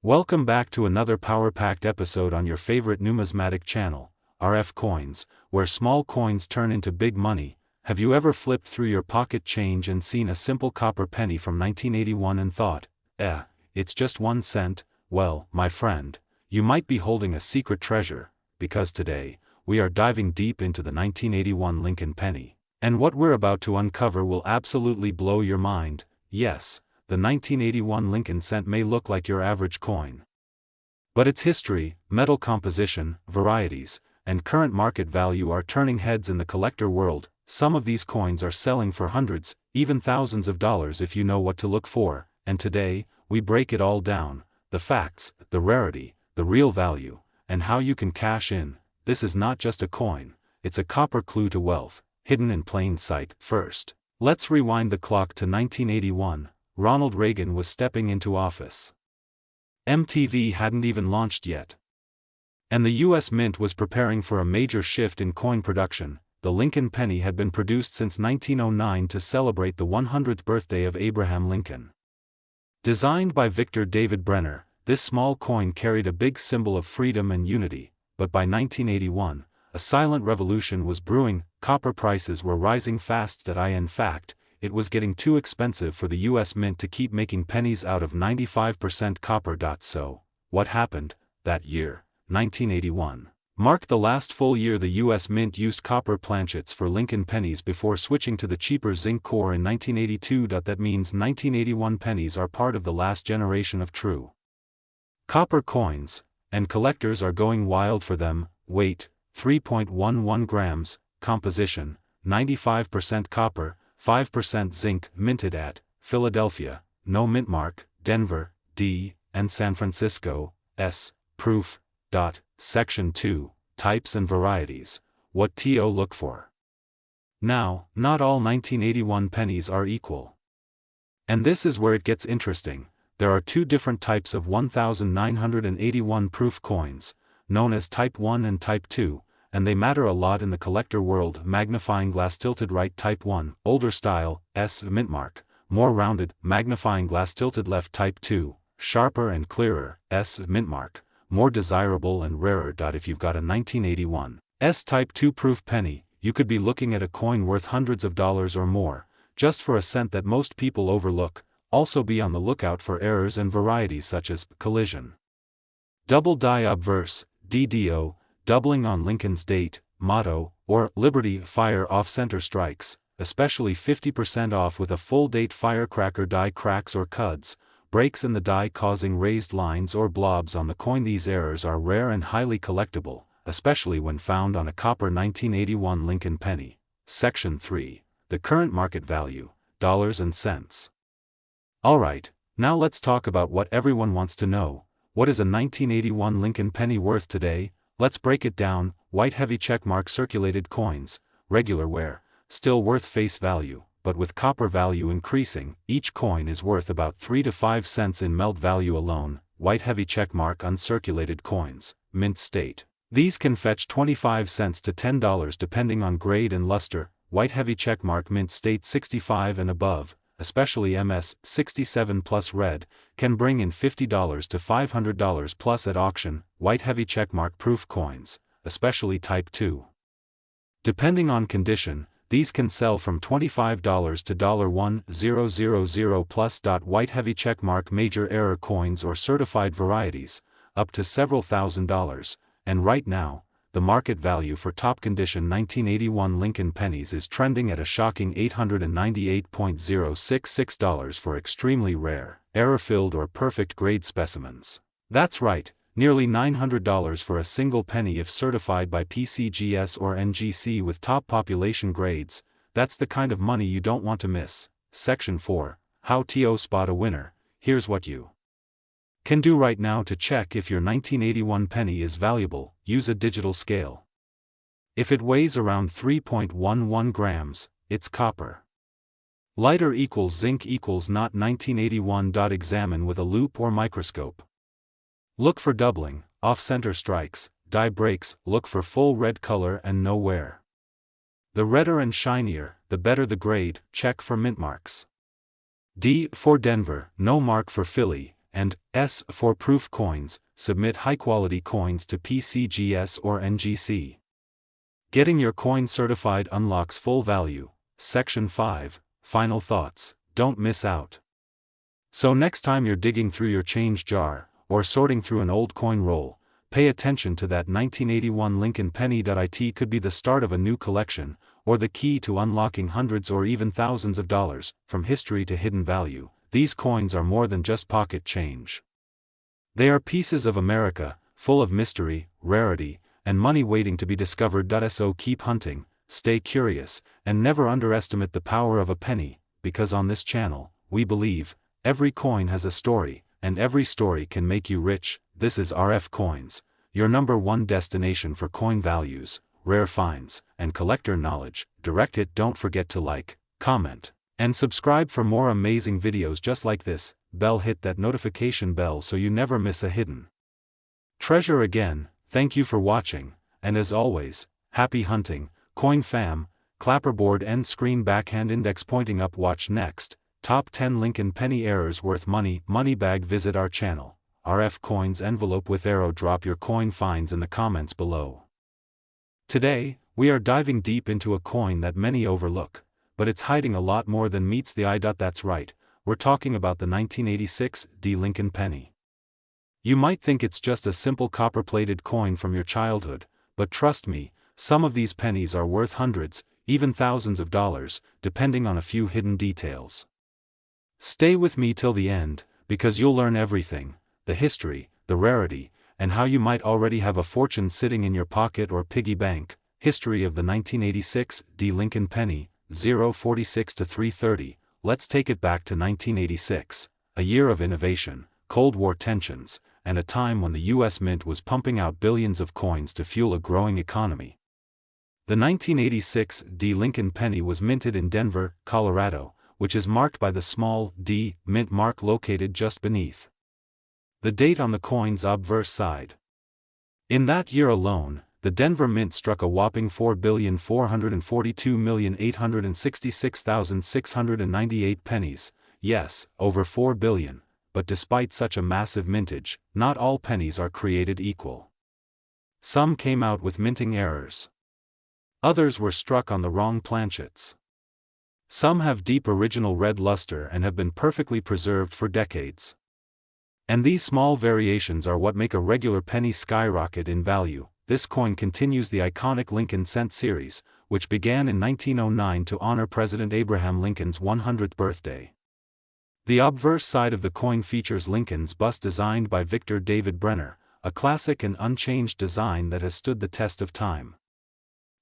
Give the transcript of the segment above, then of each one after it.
Welcome back to another power-packed episode on your favorite numismatic channel, RF Coins, where small coins turn into big money. Have you ever flipped through your pocket change and seen a simple copper penny from 1981 and thought, it's just 1 cent? Well, my friend, you might be holding a secret treasure, because today, we are diving deep into the 1981 Lincoln penny. And what we're about to uncover will absolutely blow your mind. Yes, the 1981 Lincoln cent may look like your average coin. But its history, metal composition, varieties, and current market value are turning heads in the collector world. Some of these coins are selling for hundreds, even thousands of dollars if you know what to look for, and today, we break it all down: the facts, the rarity, the real value, and how you can cash in. This is not just a coin, it's a copper clue to wealth, hidden in plain sight. First, let's rewind the clock to 1981. Ronald Reagan was stepping into office. MTV hadn't even launched yet. And the US Mint was preparing for a major shift in coin production. The Lincoln penny had been produced since 1909 to celebrate the 100th birthday of Abraham Lincoln. Designed by Victor David Brenner, this small coin carried a big symbol of freedom and unity, but by 1981, a silent revolution was brewing. Copper prices were rising fast. In fact, it was getting too expensive for the US Mint to keep making pennies out of 95% copper. So, what happened? That year, 1981, marked the last full year the US Mint used copper planchets for Lincoln pennies before switching to the cheaper zinc core in 1982. That means 1981 pennies are part of the last generation of true copper coins, and collectors are going wild for them. Weight, 3.11 grams, composition, 95% copper, 5% zinc. Minted at Philadelphia, no mint mark; Denver, D, and San Francisco, S. Proof. Section 2, Types and Varieties. What to look for. Now, not all 1981 pennies are equal. And this is where it gets interesting. There are two different types of 1981 proof coins, known as Type 1 and Type 2, and they matter a lot in the collector world. Magnifying glass tilted right. Type 1, older style, S. mint mark, more rounded. Magnifying glass tilted left. Type 2, sharper and clearer, S. mint mark, more desirable and rarer. If you've got a 1981 S Type 2 proof penny, you could be looking at a coin worth hundreds of dollars or more, just for a cent that most people overlook. Also be on the lookout for errors and varieties such as collision, double die obverse, DDO, doubling on Lincoln's date, motto, or Liberty fire off-center strikes, especially 50% off with a full date. Firecracker die cracks or cuds, breaks in the die causing raised lines or blobs on the coin. These errors are rare and highly collectible, especially when found on a copper 1981 Lincoln penny. Section 3, the current market value, dollars and cents. Alright, now let's talk about what everyone wants to know. What is a 1981 Lincoln penny worth today? Let's break it down. White heavy checkmark circulated coins, regular wear, still worth face value, but with copper value increasing, each coin is worth about 3 to 5 cents in melt value alone. White heavy checkmark uncirculated coins, mint state. These can fetch 25 cents to $10 depending on grade and luster. White heavy checkmark mint state 65 and above, especially MS 67 plus red, can bring in $50 to $500 plus at auction. White heavy checkmark proof coins, especially Type 2. Depending on condition, these can sell from $25 to $1,000 plus. White heavy checkmark major error coins or certified varieties, up to several $1,000s, and right now, the market value for top condition 1981 Lincoln pennies is trending at a shocking $898.066 for extremely rare, error-filled or perfect grade specimens. That's right, nearly $900 for a single penny if certified by PCGS or NGC with top population grades. That's the kind of money you don't want to miss. Section 4, How to spot a winner. Here's what you can do right now to check if your 1981 penny is valuable. Use a digital scale. If it weighs around 3.11 grams, it's copper. Lighter equals zinc equals not 1981. Examine with a loupe or microscope. Look for doubling, off-center strikes, die breaks. Look for full red color and no wear. The redder and shinier, the better the grade. Check for mint marks. D for Denver, no mark for Philly, and S for proof coins, submit high-quality coins to PCGS or NGC. Getting your coin certified unlocks full value. Section 5, Final Thoughts, don't miss out. So next time you're digging through your change jar, or sorting through an old coin roll, pay attention to that 1981 Lincoln penny. It could be the start of a new collection, or the key to unlocking hundreds or even thousands of dollars, from history to hidden value. These coins are more than just pocket change. They are pieces of America, full of mystery, rarity, and money waiting to be discovered. So keep hunting, stay curious, and never underestimate the power of a penny, because on this channel, we believe, every coin has a story, and every story can make you rich. This is RF Coins, your #1 destination for coin values, rare finds, and collector knowledge. Direct it. Don't forget to like, comment, and subscribe for more amazing videos just like this. Hit that notification bell so you never miss a hidden treasure. Again, thank you for watching, and as always, happy hunting, coin fam. Clapperboard end screen backhand index pointing up. Watch next. Top 10 Lincoln penny errors worth money. Money bag. Visit our channel, RF Coins envelope with arrow. Drop your coin finds in the comments below. Today, we are diving deep into a coin that many overlook, but it's hiding a lot more than meets the eye. That's right, we're talking about the 1986 Lincoln penny. You might think it's just a simple copper-plated coin from your childhood, but trust me, some of these pennies are worth hundreds, even thousands of dollars, depending on a few hidden details. Stay with me till the end, because you'll learn everything: the history, the rarity, and how you might already have a fortune sitting in your pocket or piggy bank. History of the 1986 Lincoln penny, 046 to 330. Let's take it back to 1986, a year of innovation, Cold War tensions, and a time when the U.S. Mint was pumping out billions of coins to fuel a growing economy. The 1986 Lincoln penny was minted in Denver, Colorado, which is marked by the small D mint mark located just beneath the date on the coin's obverse side. In that year alone, the Denver Mint struck a whopping 4,442,866,698 pennies. Yes, over 4 billion, but despite such a massive mintage, not all pennies are created equal. Some came out with minting errors. Others were struck on the wrong planchets. Some have deep original red luster and have been perfectly preserved for decades. And these small variations are what make a regular penny skyrocket in value. This coin continues the iconic Lincoln cent series, which began in 1909 to honor President Abraham Lincoln's 100th birthday. The obverse side of the coin features Lincoln's bust designed by Victor David Brenner, a classic and unchanged design that has stood the test of time.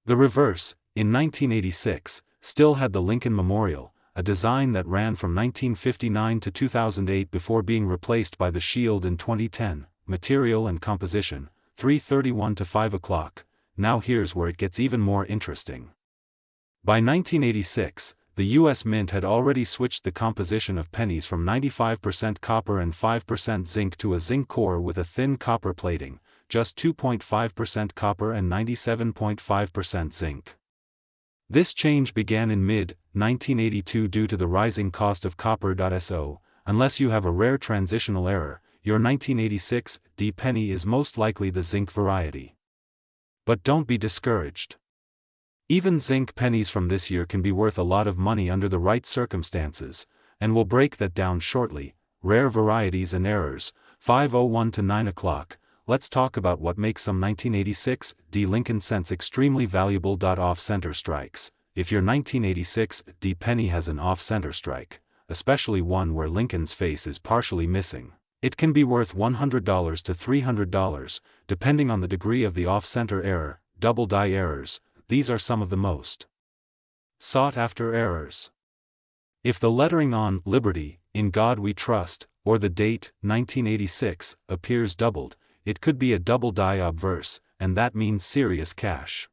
The reverse, in 1986, still had the Lincoln Memorial, a design that ran from 1959 to 2008 before being replaced by the shield in 2010. Material and composition, 3:31 to 5 o'clock. Now here's where it gets even more interesting. By 1986, the U.S. Mint had already switched the composition of pennies from 95% copper and 5% zinc to a zinc core with a thin copper plating, just 2.5% copper and 97.5% zinc. This change began in mid-1982 due to the rising cost of copper. So, unless you have a rare transitional error, your 1986 penny is most likely the zinc variety. But don't be discouraged. Even zinc pennies from this year can be worth a lot of money under the right circumstances, and we'll break that down shortly. Rare varieties and errors, 5:01 to 9 o'clock. Let's talk about what makes some 1986 Lincoln cents extremely valuable. Off-center strikes. If your 1986 penny has an off-center strike, especially one where Lincoln's face is partially missing, it can be worth $100 to $300, depending on the degree of the off-center error. Double die errors, these are some of the most sought-after errors. If the lettering on Liberty, In God We Trust, or the date, 1986, appears doubled, it could be a double die obverse, and that means serious cash.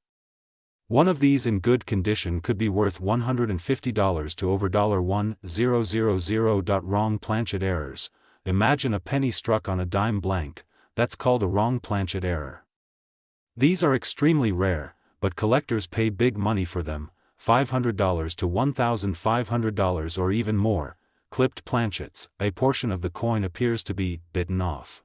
One of these in good condition could be worth $150 to over $1,000. Wrong planchet errors. Imagine a penny struck on a dime blank, that's called a wrong planchet error. These are extremely rare, but collectors pay big money for them, $500 to $1,500 or even more. clipped planchets, a portion of the coin appears to be bitten off.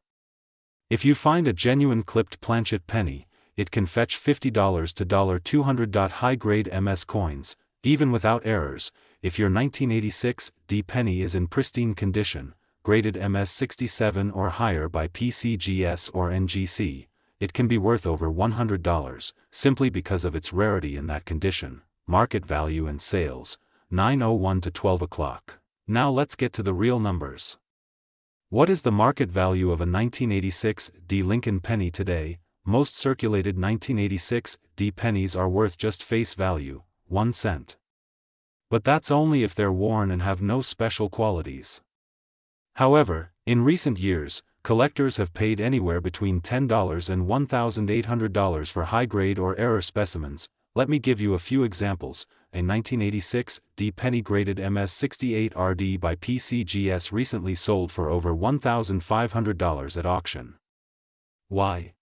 If you find a genuine clipped planchet penny, it can fetch $50 to $200. High-grade MS coins, even without errors, if your 1986 D penny is in pristine condition, graded MS 67 or higher by PCGS or NGC, it can be worth over $100, simply because of its rarity in that condition. Market value and sales, 9:01 to 12 o'clock. Now let's get to the real numbers. What is the market value of a 1986 D Lincoln penny today? Most circulated 1986 D pennies are worth just face value, 1 cent. But that's only if they're worn and have no special qualities. However, in recent years, collectors have paid anywhere between $10 and $1,800 for high-grade or error specimens. Let me give you a few examples. A 1986 D penny graded MS 68 RD by PCGS recently sold for over $1,500 at auction. Why?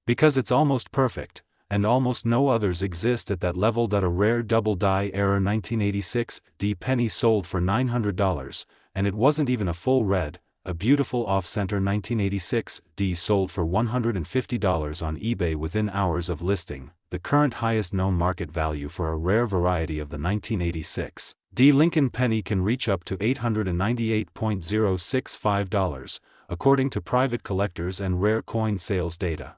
Because it's almost perfect, and almost no others exist at that level. A rare double-die error 1986 D penny sold for $900, and it wasn't even a full red. A beautiful off-center 1986 D sold for $150 on eBay within hours of listing, the current highest known market value for a rare variety of the 1986 D Lincoln penny can reach up to $898.065, according to private collectors and rare coin sales data.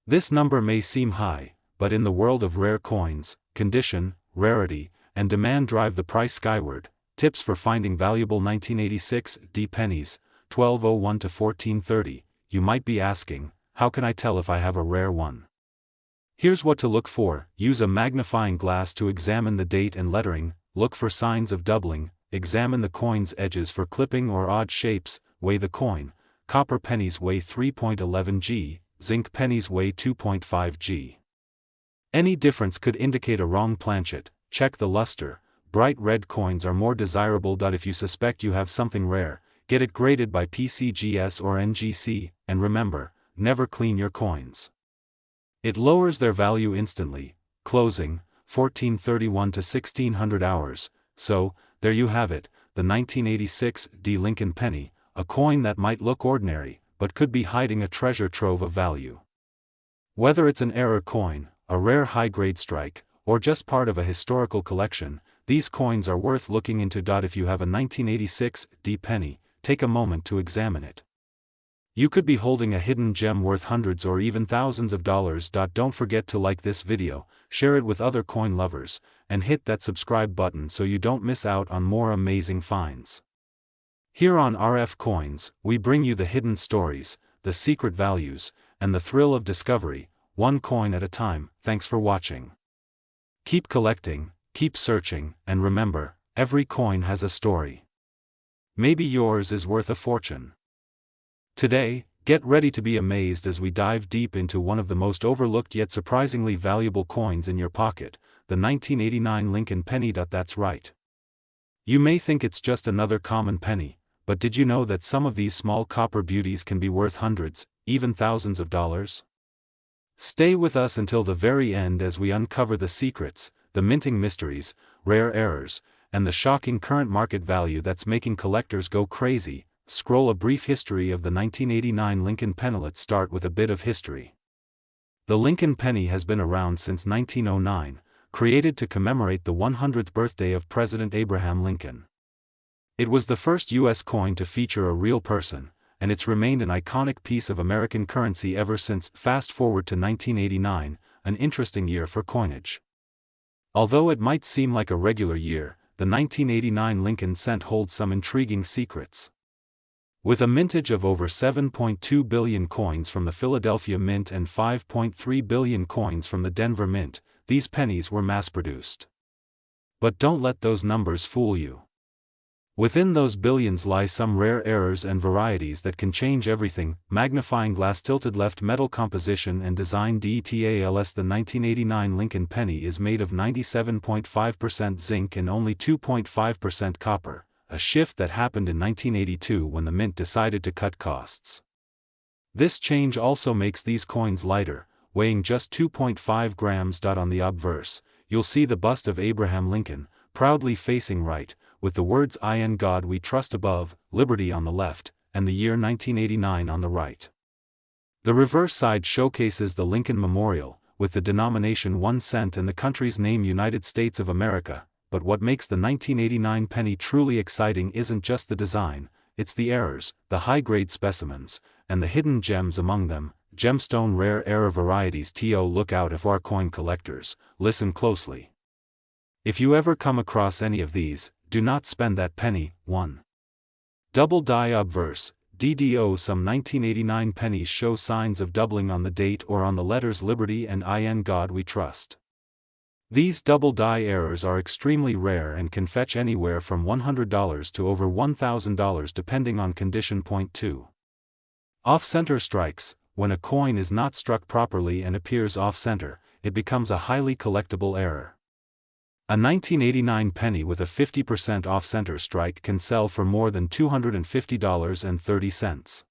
This number may seem high, but in the world of rare coins, condition, rarity, and demand drive the price skyward. Tips for finding valuable 1986 D pennies, 12:01 to 14:30. You might be asking, how can I tell if I have a rare one? Here's what to look for. Use a magnifying glass to examine the date and lettering, look for signs of doubling, examine the coin's edges for clipping or odd shapes, weigh the coin. Copper pennies weigh 3.11 g, zinc pennies weigh 2.5 g. Any difference could indicate a wrong planchet. Check the luster. Bright red coins are more desirable. If you suspect you have something rare, get it graded by PCGS or NGC, and remember, never clean your coins. It lowers their value instantly. Closing, 1431 to 1600 hours. So, there you have it, the 1986 D Lincoln penny, a coin that might look ordinary, but could be hiding a treasure trove of value. Whether it's an error coin, a rare high-grade strike, or just part of a historical collection, these coins are worth looking into. If you have a 1986 D penny, take a moment to examine it. You could be holding a hidden gem worth hundreds or even thousands of dollars. Don't forget to like this video, share it with other coin lovers, and hit that subscribe button so you don't miss out on more amazing finds. Here on RF Coins, we bring you the hidden stories, the secret values, and the thrill of discovery, one coin at a time. Thanks for watching. Keep collecting, keep searching, and remember, every coin has a story. Maybe yours is worth a fortune. Today, get ready to be amazed as we dive deep into one of the most overlooked yet surprisingly valuable coins in your pocket, the 1989 Lincoln penny. That's right. You may think it's just another common penny, but did you know that some of these small copper beauties can be worth hundreds, even thousands of dollars? Stay with us until the very end as we uncover the secrets, the minting mysteries, rare errors, and the shocking current market value that's making collectors go crazy. Scroll a brief history of the 1989 Lincoln penny. Let's start with a bit of history. The Lincoln penny has been around since 1909, created to commemorate the 100th birthday of President Abraham Lincoln. It was the first U.S. coin to feature a real person, and it's remained an iconic piece of American currency ever since. Fast forward to 1989, an interesting year for coinage. Although it might seem like a regular year, the 1989 Lincoln cent holds some intriguing secrets. With a mintage of over 7.2 billion coins from the Philadelphia Mint and 5.3 billion coins from the Denver Mint, these pennies were mass-produced. But don't let those numbers fool you. Within those billions lie some rare errors and varieties that can change everything. Magnifying glass tilted left metal composition and design details. The 1989 Lincoln penny is made of 97.5% zinc and only 2.5% copper, a shift that happened in 1982 when the mint decided to cut costs. This change also makes these coins lighter, weighing just 2.5 grams. On the obverse, you'll see the bust of Abraham Lincoln, proudly facing right, with the words "In God We Trust" above, liberty on the left, and the year 1989 on the right. The reverse side showcases the Lincoln Memorial, with the denomination 1 cent and the country's name United States of America, but what makes the 1989 penny truly exciting isn't just the design, it's the errors, the high-grade specimens, and the hidden gems among them, gemstone rare error varieties. Look out if our coin collectors, listen closely. If you ever come across any of these, do not spend that penny. 1. Double die obverse, DDO. Some 1989 pennies show signs of doubling on the date or on the letters Liberty and In God We Trust. These double die errors are extremely rare and can fetch anywhere from $100 to over $1,000 depending on condition. Point 2. Off-center strikes. When a coin is not struck properly and appears off-center, it becomes a highly collectible error. A 1989 penny with a 50% off-center strike can sell for more than $250.30.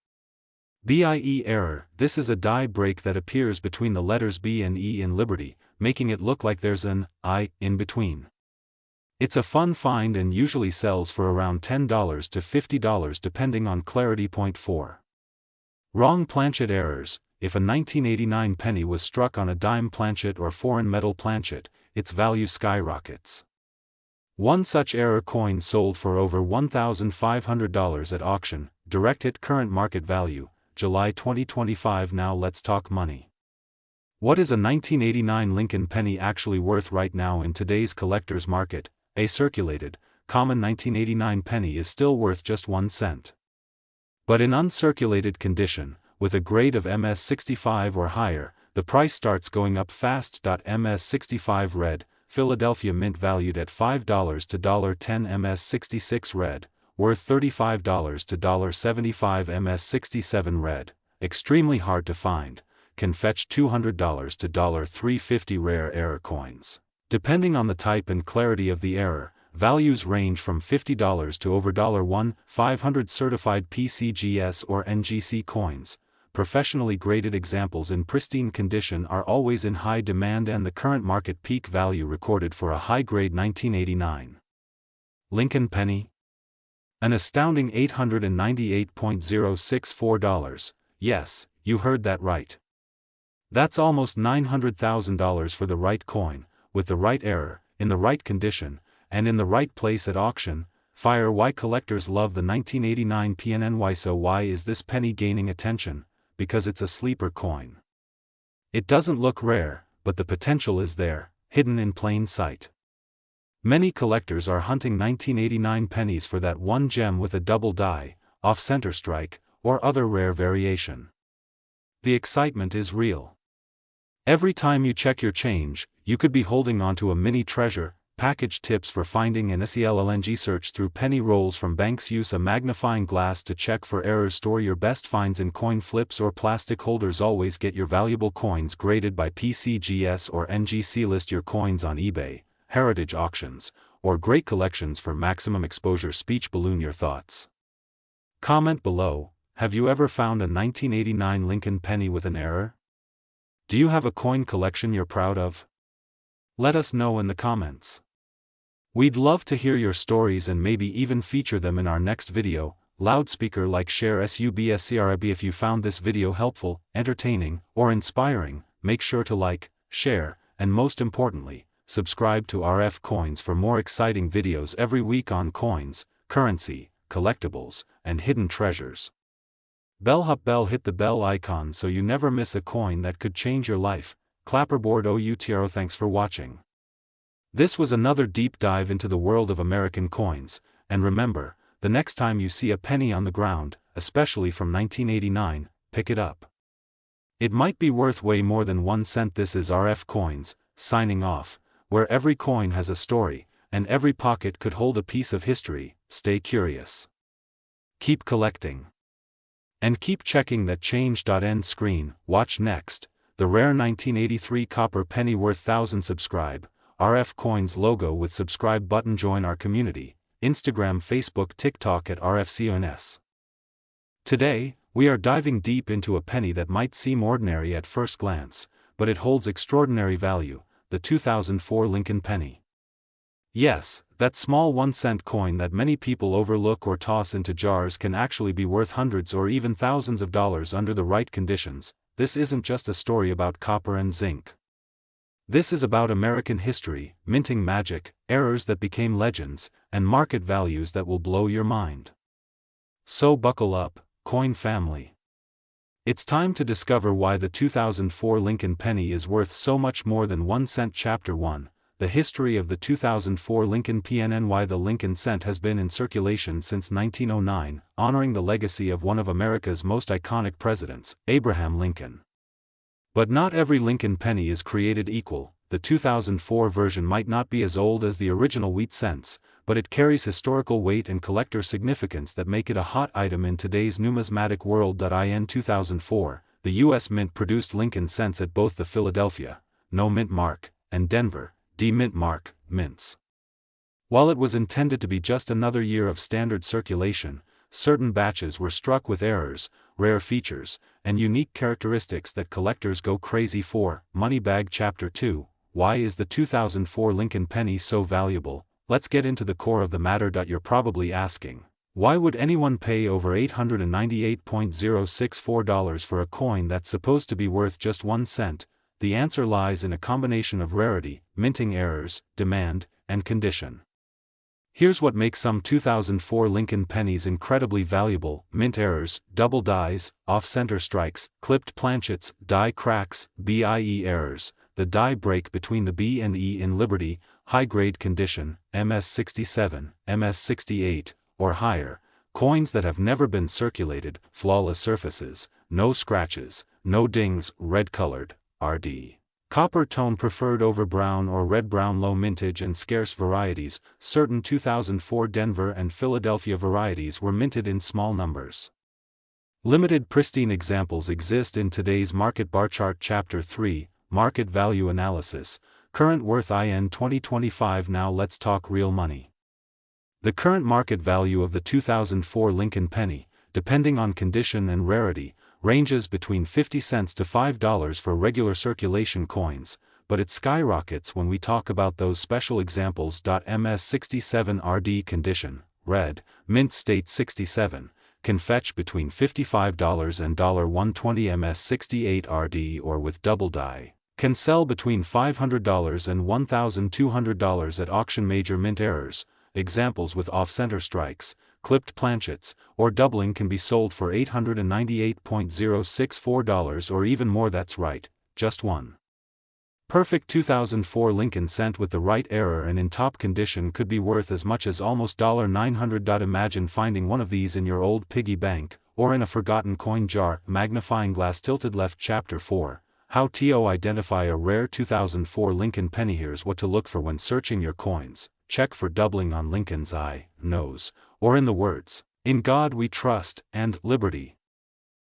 BIE error. This is a die break that appears between the letters B and E in Liberty, making it look like there's an I in between. It's a fun find and usually sells for around $10 to $50 depending on clarity. Point 4. Wrong planchet errors. If a 1989 penny was struck on a dime planchet or foreign metal planchet, its value skyrockets. One such error coin sold for over $1,500 at auction, direct hit current market value, July 2025. Now let's talk money. What is a 1989 Lincoln penny actually worth right now in today's collector's market? A circulated, common 1989 penny is still worth just 1 cent. But in uncirculated condition, with a grade of MS65 or higher, the price starts going up fast. MS65 red, Philadelphia Mint valued at $5 to $10. MS66 red, worth $35 to $75. MS67 red, extremely hard to find, can fetch $200 to $350. Rare error coins. Depending on the type and clarity of the error, values range from $50 to over $1,500. Certified PCGS or NGC coins, professionally graded examples in pristine condition, are always in high demand and the current market peak value recorded for a high-grade 1989 Lincoln penny? An astounding $898.064. Yes, you heard that right. That's almost $900,000 for the right coin, with the right error, in the right condition, and in the right place at auction. Fire. Why collectors love the 1989 PNNY? So why is this penny gaining attention? Because it's a sleeper coin. It doesn't look rare, but the potential is there, hidden in plain sight. Many collectors are hunting 1989 pennies for that one gem with a double die, off-center strike, or other rare variation. The excitement is real. Every time you check your change, you could be holding onto a mini treasure. Package tips for finding an SELLNG. Search through penny rolls from banks. Use a magnifying glass to check for errors. Store your best finds in coin flips or plastic holders. Always get your valuable coins graded by PCGS or NGC. List your coins on eBay, heritage auctions, or great collections for maximum exposure. Speech balloon your thoughts. Comment below. Have you ever found a 1989 Lincoln penny with an error? Do you have a coin collection you're proud of? Let us know in the comments. We'd love to hear your stories and maybe even feature them in our next video. Loudspeaker like share subscribe. If you found this video helpful, entertaining, or inspiring, make sure to like, share, and most importantly, subscribe to RF Coins for more exciting videos every week on coins, currency, collectibles, and hidden treasures. Bell hit the bell icon so you never miss a coin that could change your life. Clapperboard OUTRO. Thanks for watching. This was another deep dive into the world of American coins, and remember, the next time you see a penny on the ground, especially from 1989, pick it up. It might be worth way more than 1 cent. This is RF Coins, signing off, where every coin has a story, and every pocket could hold a piece of history. Stay curious. Keep collecting. And keep checking that change. End screen. Watch next. The rare 1983 copper penny worth 1,000. Subscribe. RF Coins logo with subscribe button. Join our community, Instagram, Facebook, TikTok at RFCONS. Today, we are diving deep into a penny that might seem ordinary at first glance, but it holds extraordinary value, the 2004 Lincoln penny. Yes, that small 1-cent coin that many people overlook or toss into jars can actually be worth hundreds or even thousands of dollars under the right conditions. This isn't just a story about copper and zinc. This is about American history, minting magic, errors that became legends, and market values that will blow your mind. So buckle up, coin family. It's time to discover why the 2004 Lincoln penny is worth so much more than 1 cent. Chapter 1. The history of the 2004 Lincoln PN and why the Lincoln cent has been in circulation since 1909, honoring the legacy of one of America's most iconic presidents, Abraham Lincoln. But not every Lincoln penny is created equal. The 2004 version might not be as old as the original wheat cents, but it carries historical weight and collector significance that make it a hot item in today's numismatic world. In 2004, the U.S. Mint produced Lincoln cents at both the Philadelphia, no mint mark, and Denver, D mint mark, mints. While it was intended to be just another year of standard circulation, certain batches were struck with errors, rare features, and unique characteristics that collectors go crazy for. Moneybag Chapter 2. Why is the 2004 Lincoln penny so valuable? Let's get into the core of the matter. You're probably asking, why would anyone pay over $898.064 for a coin that's supposed to be worth just 1 cent? The answer lies in a combination of rarity, minting errors, demand, and condition. Here's what makes some 2004 Lincoln pennies incredibly valuable: mint errors, double dies, off-center strikes, clipped planchets, die cracks, BIE errors, the die break between the B and E in Liberty, high-grade condition, MS67, MS68, or higher, coins that have never been circulated, flawless surfaces, no scratches, no dings, red-colored, RD. Copper tone preferred over brown or red-brown, low mintage and scarce varieties. Certain 2004 Denver and Philadelphia varieties were minted in small numbers. Limited pristine examples exist in today's market. Bar chart. Chapter 3, Market Value Analysis, Current Worth in 2025. Now let's talk real money. The current market value of the 2004 Lincoln penny, depending on condition and rarity, ranges between 50 cents to $5 for regular circulation coins, but it skyrockets when we talk about those special examples. MS67 RD condition, red, mint state 67, can fetch between $55 and $120. MS68 RD or with double die can sell between $500 and $1,200 at auction. Major mint errors, examples with off-center strikes, clipped planchets, or doubling can be sold for $898.064 or even more. That's right, just one. Perfect 2004 Lincoln cent with the right error and in top condition could be worth as much as almost $900. Imagine finding one of these in your old piggy bank, or in a forgotten coin jar. Magnifying glass tilted left. Chapter 4, How to identify a rare 2004 Lincoln penny. Here's what to look for when searching your coins. Check for doubling on Lincoln's eye, nose, or in the words, "In God We Trust," and "Liberty."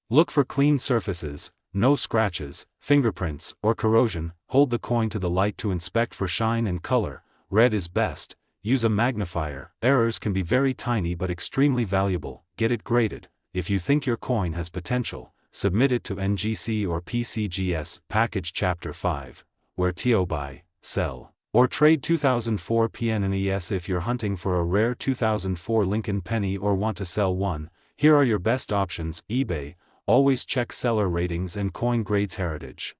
Look for clean surfaces, no scratches, fingerprints, or corrosion. Hold the coin to the light to inspect for shine and color. Red is best. Use a magnifier. Errors can be very tiny but extremely valuable. Get it graded. If you think your coin has potential, submit it to NGC or PCGS. Package. Chapter 5, Where to buy, sell, or trade 2004 PNNES. If you're hunting for a rare 2004 Lincoln penny or want to sell one, here are your best options. eBay, always check seller ratings and coin grades. Heritage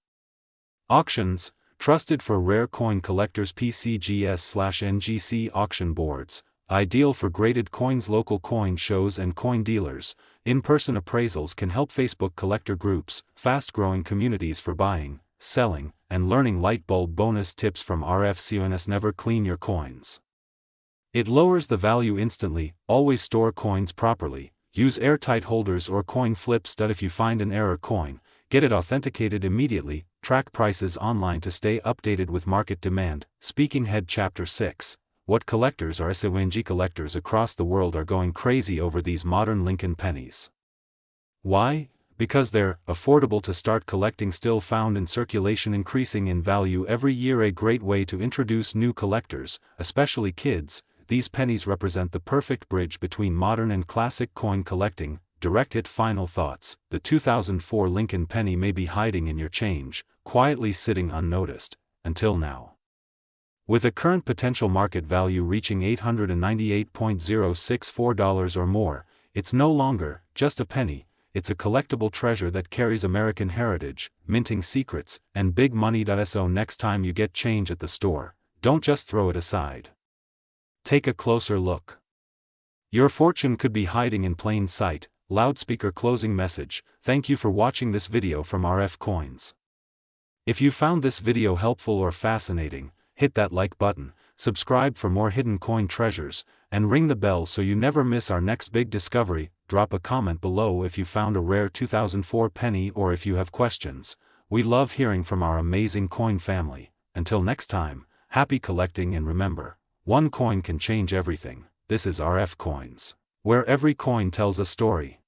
Auctions, trusted for rare coin collectors. PCGS/NGC auction boards, ideal for graded coins. Local coin shows and coin dealers, in-person appraisals can help. Facebook collector groups, fast-growing communities for buying, selling, and learning. Light bulb bonus tips from RFCONS. Never clean your coins. It lowers the value instantly. Always store coins properly. Use airtight holders or coin flips. If you find an error coin, get it authenticated immediately. Track prices online to stay updated with market demand. Speaking Head. Chapter 6, What collectors are SONG. Collectors across the world are going crazy over these modern Lincoln pennies. Why? Because they're affordable to start collecting, still found in circulation, increasing in value every year. A great way to introduce new collectors, especially kids. These pennies represent the perfect bridge between modern and classic coin collecting. Direct hit. Final thoughts. The 2004 Lincoln penny may be hiding in your change, quietly sitting unnoticed, until now. With a current potential market value reaching $898.064 or more, it's no longer just a penny, it's a collectible treasure that carries American heritage, minting secrets, and big money. So next time you get change at the store, don't just throw it aside. Take a closer look. Your fortune could be hiding in plain sight. Loudspeaker closing message. Thank you for watching this video from RF Coins. If you found this video helpful or fascinating, hit that like button, subscribe for more hidden coin treasures, and ring the bell so you never miss our next big discovery. Drop a comment below if you found a rare 2004 penny or if you have questions. We love hearing from our amazing coin family. Until next time, happy collecting, and remember, one coin can change everything. This is RF Coins, where every coin tells a story.